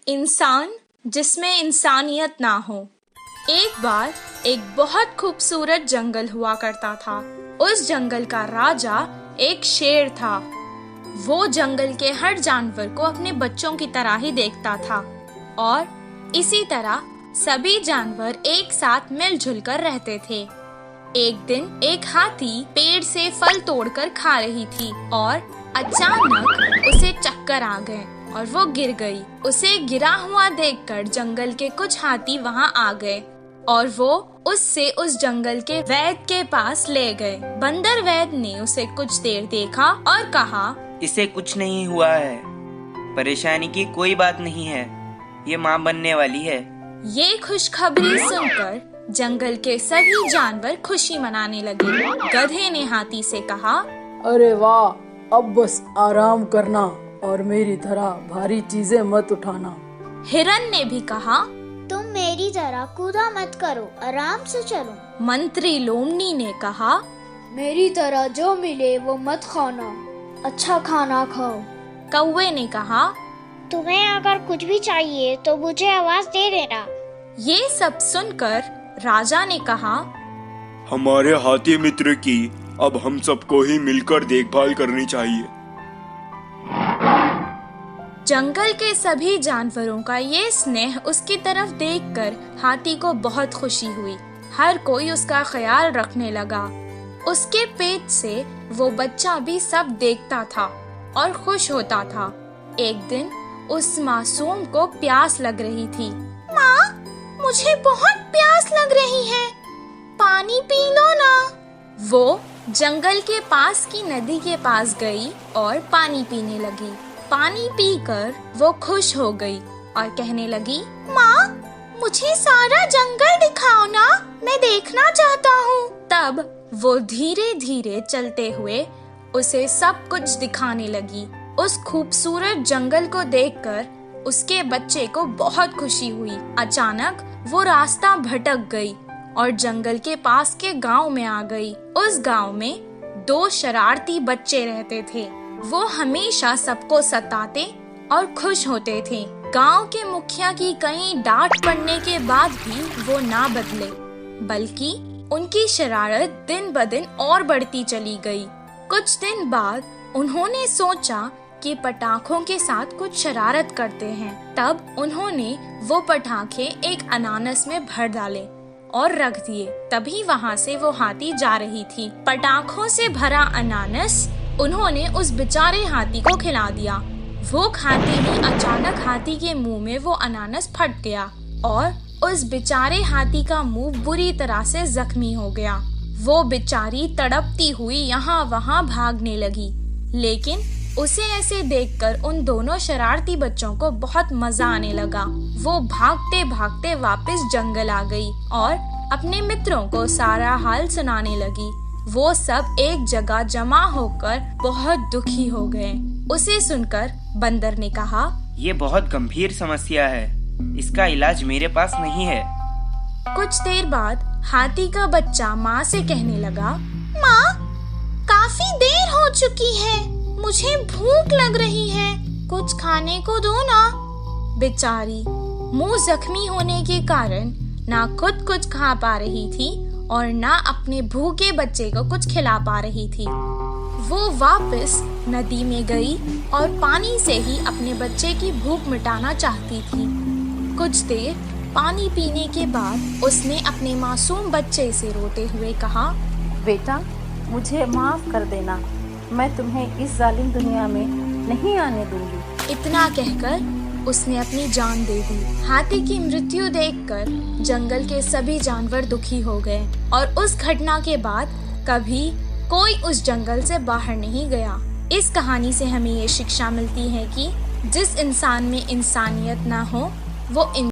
इंसान जिसमें इंसानियत ना हो। एक बार एक बहुत खूबसूरत जंगल हुआ करता था। उस जंगल का राजा एक शेर था। वो जंगल के हर जानवर को अपने बच्चों की तरह ही देखता था और इसी तरह सभी जानवर एक साथ मिलजुल कर रहते थे। एक दिन एक हाथी पेड़ से फल तोड़कर खा रही थी और अचानक उसे चक्कर आ गए और वो गिर गई। उसे गिरा हुआ देखकर जंगल के कुछ हाथी वहाँ आ गए और वो उससे उस जंगल के वैद्य के पास ले गए। बंदर वैद्य ने उसे कुछ देर देखा और कहा, इसे कुछ नहीं हुआ है, परेशानी की कोई बात नहीं है, ये माँ बनने वाली है। ये खुशखबरी सुनकर जंगल के सभी जानवर खुशी मनाने लगे। गधे ने हाथी से कहा, अरे वाह, अब बस आराम करना और मेरी तरह भारी चीजें मत उठाना। हिरन ने भी कहा, तुम मेरी तरह कूदा मत करो, आराम से चलो। मंत्री लोमनी ने कहा, मेरी तरह जो मिले वो मत खाना, अच्छा खाना खाओ। कौवे ने कहा, तुम्हें अगर कुछ भी चाहिए तो मुझे आवाज दे देना। ये सब सुनकर राजा ने कहा, हमारे हाथी मित्र की अब हम सबको ही मिलकर देखभाल करनी चाहिए। जंगल के सभी जानवरों का ये स्नेह उसकी तरफ देखकर हाथी को बहुत खुशी हुई। हर कोई उसका ख्याल रखने लगा। उसके पेट से वो बच्चा भी सब देखता था और खुश होता था। एक दिन उस मासूम को प्यास लग रही थी। माँ, मुझे बहुत प्यास लग रही है, पानी पी लो ना। वो जंगल के पास की नदी के पास गई और पानी पीने लगी। पानी पीकर वो खुश हो गई और कहने लगी, माँ, मुझे सारा जंगल दिखाओ ना, मैं देखना चाहता हूँ। तब वो धीरे धीरे चलते हुए उसे सब कुछ दिखाने लगी। उस खूबसूरत जंगल को देखकर उसके बच्चे को बहुत खुशी हुई। अचानक वो रास्ता भटक गई और जंगल के पास के गांव में आ गई। उस गांव में 2 शरारती बच्चे रहते थे। वो हमेशा सबको सताते और खुश होते थे। गांव के मुखिया की कई डांट पड़ने के बाद भी वो ना बदले, बल्कि उनकी शरारत दिन ब दिन और बढ़ती चली गई। कुछ दिन बाद उन्होंने सोचा कि पटाखों के साथ कुछ शरारत करते हैं। तब उन्होंने वो पटाखे एक अनानास में भर डाले और रख दिए। तभी वहाँ से वो हाथी जा रही थी। पटाखों से भरा अनानास उन्होंने उस बेचारे हाथी को खिला दिया। वो खाते ही अचानक हाथी के मुंह में वो अनानास फट गया और उस बेचारे हाथी का मुंह बुरी तरह से जख्मी हो गया। वो बेचारी तड़पती हुई यहाँ वहाँ भागने लगी, लेकिन उसे ऐसे देखकर उन दोनों शरारती बच्चों को बहुत मजा आने लगा। वो भागते भागते वापस जंगल आ गई और अपने मित्रों को सारा हाल सुनाने लगी। वो सब एक जगह जमा होकर बहुत दुखी हो गए। उसे सुनकर बंदर ने कहा, ये बहुत गंभीर समस्या है, इसका इलाज मेरे पास नहीं है। कुछ देर बाद हाथी का बच्चा माँ से कहने लगा, माँ, काफी देर हो चुकी है, मुझे भूख लग रही है, कुछ खाने को दो ना। बेचारी मुंह जख्मी होने के कारण ना खुद कुछ खा पा रही थी और ना अपने भूखे बच्चे को कुछ खिला पा रही थी। वो वापस नदी में गई और पानी से ही अपने बच्चे की भूख मिटाना चाहती थी। कुछ देर पानी पीने के बाद उसने अपने मासूम बच्चे से रोते हुए कहा, बेटा, मुझे माफ कर देना, मैं तुम्हें इस जालिम दुनिया में नहीं आने दूंगी। इतना कहकर उसने अपनी जान दे दी। हाथी की मृत्यु देखकर जंगल के सभी जानवर दुखी हो गए और उस घटना के बाद कभी कोई उस जंगल से बाहर नहीं गया। इस कहानी से हमें ये शिक्षा मिलती है कि जिस इंसान में इंसानियत ना हो वो